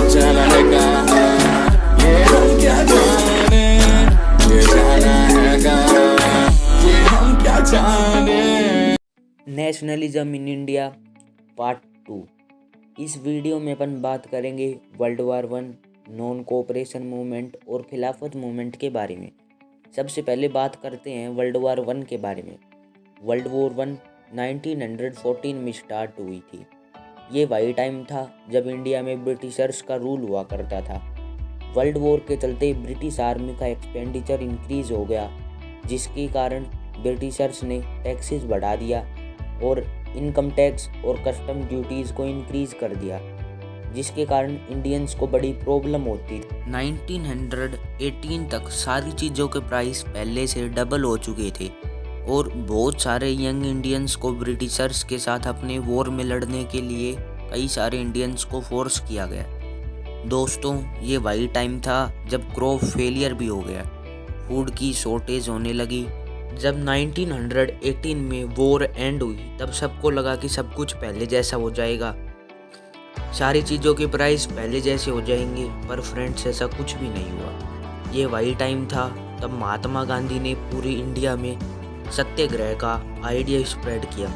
चला है कहाँ, ये हम क्या जाने, ये जाना है कहाँ, ये हम क्या जाने। Nationalism in India part 2। इस वीडियो में अपन बात करेंगे world war 1, non cooperation movement और खिलाफत मूवमेंट के बारे में। सबसे पहले बात करते हैं वर्ल्ड वार 1 के बारे में। वर्ल्ड वॉर 1 1914 में स्टार्ट हुई थी। ये वही टाइम था जब इंडिया में ब्रिटिशर्स का रूल हुआ करता था। वर्ल्ड वॉर के चलते ब्रिटिश आर्मी का एक्सपेंडिचर इंक्रीज हो गया, जिसके कारण ब्रिटिशर्स ने टैक्सेस बढ़ा दिया और इनकम टैक्स और कस्टम ड्यूटीज़ को इंक्रीज कर दिया, जिसके कारण इंडियंस को बड़ी प्रॉब्लम होती थी। 1918 तक सारी चीज़ों के प्राइस पहले से डबल हो चुके थे और बहुत सारे यंग इंडियंस को ब्रिटिशर्स के साथ अपने वॉर में लड़ने के लिए कई सारे इंडियंस को फोर्स किया गया। दोस्तों, ये वही टाइम था जब क्रॉप फेलियर भी हो गया, फूड की शॉर्टेज होने लगी। जब 1918 में वॉर एंड हुई तब सबको लगा कि सब कुछ पहले जैसा हो जाएगा, सारी चीज़ों के प्राइस पहले जैसे हो जाएंगे, पर फ्रेंड्स ऐसा कुछ भी नहीं हुआ। ये वही टाइम था तब महात्मा गांधी ने पूरी इंडिया में सत्याग्रह का आइडिया स्प्रेड किया।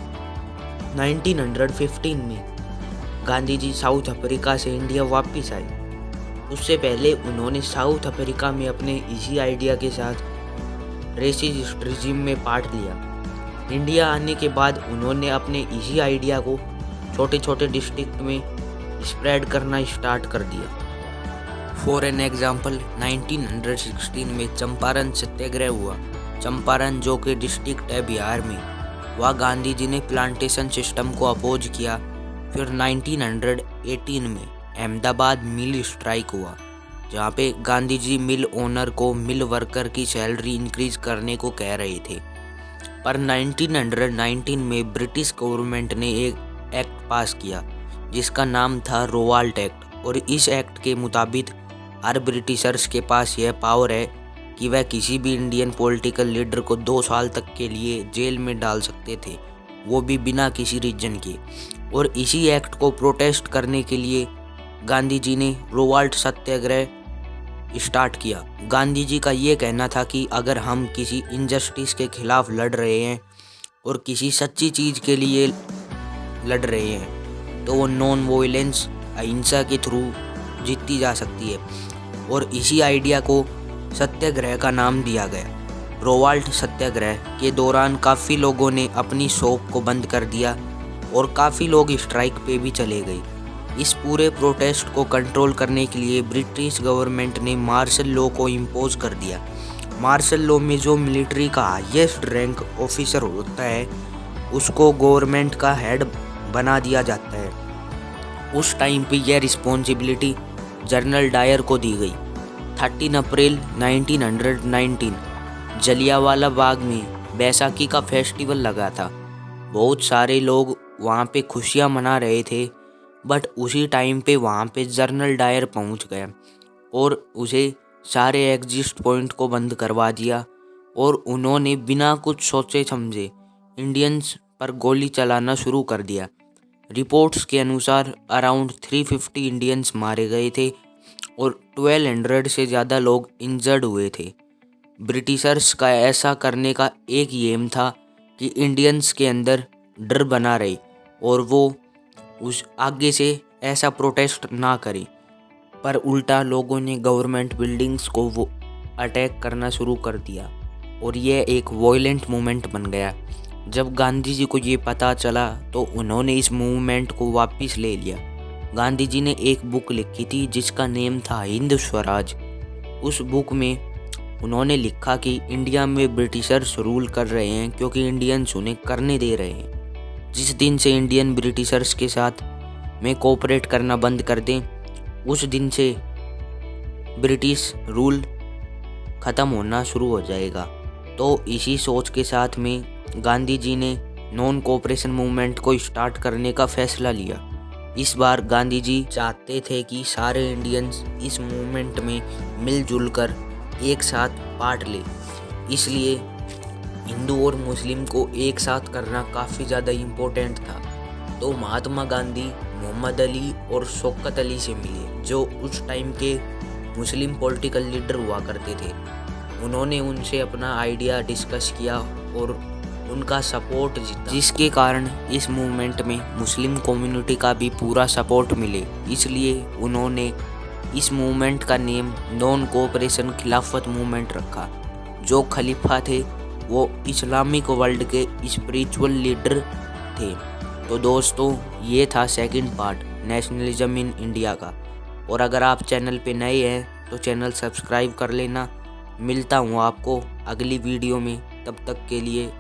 1915 में गांधी जी साउथ अफ्रीका से इंडिया वापस आए। उससे पहले उन्होंने साउथ अफ्रीका में अपने इसी आइडिया के साथ रेसिस्ट रिजिम में पार्ट लिया। इंडिया आने के बाद उन्होंने अपने इसी आइडिया को छोटे छोटे डिस्ट्रिक्ट में स्प्रेड करना स्टार्ट कर दिया। फॉर एन एग्जाम्पल, 1916 में चंपारण सत्याग्रह हुआ। चंपारण, जो कि डिस्ट्रिक्ट है बिहार में, वहाँ गांधी जी ने प्लांटेशन सिस्टम को अपोज किया। फिर 1918 में अहमदाबाद मिल स्ट्राइक हुआ, जहाँ पे गांधी जी मिल ओनर को मिल वर्कर की सैलरी इंक्रीज करने को कह रहे थे। पर 1919 में ब्रिटिश गवर्नमेंट ने एक एक्ट पास किया जिसका नाम था रोवाल्ट एक्ट, और इस एक्ट के मुताबिक हर ब्रिटिशर्स के पास यह पावर है कि वह किसी भी इंडियन पॉलिटिकल लीडर को 2 साल तक के लिए जेल में डाल सकते थे, वो भी बिना किसी रीजन के। और इसी एक्ट को प्रोटेस्ट करने के लिए गांधी जी ने रोवाल्ट सत्याग्रह स्टार्ट किया। गांधी जी का ये कहना था कि अगर हम किसी इनजस्टिस के खिलाफ लड़ रहे हैं और किसी सच्ची चीज़ के लिए लड़ रहे हैं तो वो नॉन वॉयलेंस, अहिंसा के थ्रू जीती जा सकती है। और इसी आइडिया को सत्याग्रह का नाम दिया गया। रोवाल्ट सत्याग्रह के दौरान काफ़ी लोगों ने अपनी शॉप को बंद कर दिया और काफ़ी लोग स्ट्राइक पे भी चले गए। इस पूरे प्रोटेस्ट को कंट्रोल करने के लिए ब्रिटिश गवर्नमेंट ने मार्शल लॉ को इम्पोज कर दिया। मार्शल लॉ में जो मिलिट्री का हाईएस्ट रैंक ऑफिसर होता है उसको गवर्नमेंट का हेड बना दिया जाता है। उस टाइम पे यह रिस्पॉन्सिबिलिटी जनरल डायर को दी गई। 13 अप्रैल 1919 जलियांवाला बाग में बैसाखी का फेस्टिवल लगा था। बहुत सारे लोग वहाँ पे खुशियाँ मना रहे थे, बट उसी टाइम पे वहाँ पे जनरल डायर पहुँच गया और उसे सारे एग्जिट पॉइंट को बंद करवा दिया और उन्होंने बिना कुछ सोचे समझे इंडियंस पर गोली चलाना शुरू कर दिया। रिपोर्ट्स के अनुसार अराउंड 350 इंडियंस मारे गए थे और 1200 से ज़्यादा लोग इंजर्ड हुए थे। ब्रिटिशर्स का ऐसा करने का एक ही एम था कि इंडियंस के अंदर डर बना रहे और वो उस आगे से ऐसा प्रोटेस्ट ना करें, पर उल्टा लोगों ने गवर्नमेंट बिल्डिंग्स को वो अटैक करना शुरू कर दिया और यह एक वॉयलेंट मूवमेंट बन गया। जब गांधी जी को ये पता चला तो उन्होंने इस मूवमेंट को वापस ले लिया। गांधी जी ने एक बुक लिखी थी जिसका नेम था हिंद स्वराज। उस बुक में उन्होंने लिखा कि इंडिया में ब्रिटिशर्स रूल कर रहे हैं क्योंकि इंडियंस उन्हें करने दे रहे हैं। जिस दिन से इंडियन ब्रिटिशर्स के साथ में कोऑपरेट करना बंद कर दें, उस दिन से ब्रिटिश रूल ख़त्म होना शुरू हो जाएगा। तो इसी सोच के साथ में गांधी जी ने नॉन कोऑपरेशन मूवमेंट को स्टार्ट करने का फैसला लिया। इस बार गांधी जी चाहते थे कि सारे इंडियंस इस मूवमेंट में मिलजुल कर एक साथ पार्ट ले, इसलिए हिंदू और मुस्लिम को एक साथ करना काफ़ी ज़्यादा इम्पोर्टेंट था। तो महात्मा गांधी मोहम्मद अली और शौकत अली से मिले, जो उस टाइम के मुस्लिम पॉलिटिकल लीडर हुआ करते थे। उन्होंने उनसे अपना आइडिया डिस्कस किया और उनका सपोर्ट जीता, जिसके कारण इस मूवमेंट में मुस्लिम कम्युनिटी का भी पूरा सपोर्ट मिले। इसलिए उन्होंने इस मूवमेंट का नेम नॉन कोऑपरेशन खिलाफत मूवमेंट रखा। जो खलीफा थे वो इस्लामिक वर्ल्ड के स्पिरिचुअल लीडर थे। तो दोस्तों, ये था second part nationalism in India का। और अगर आप चैनल पे नए हैं तो चैनल सब्सक्राइब कर लेना। मिलता हूँ आपको अगली वीडियो में, तब तक के लिए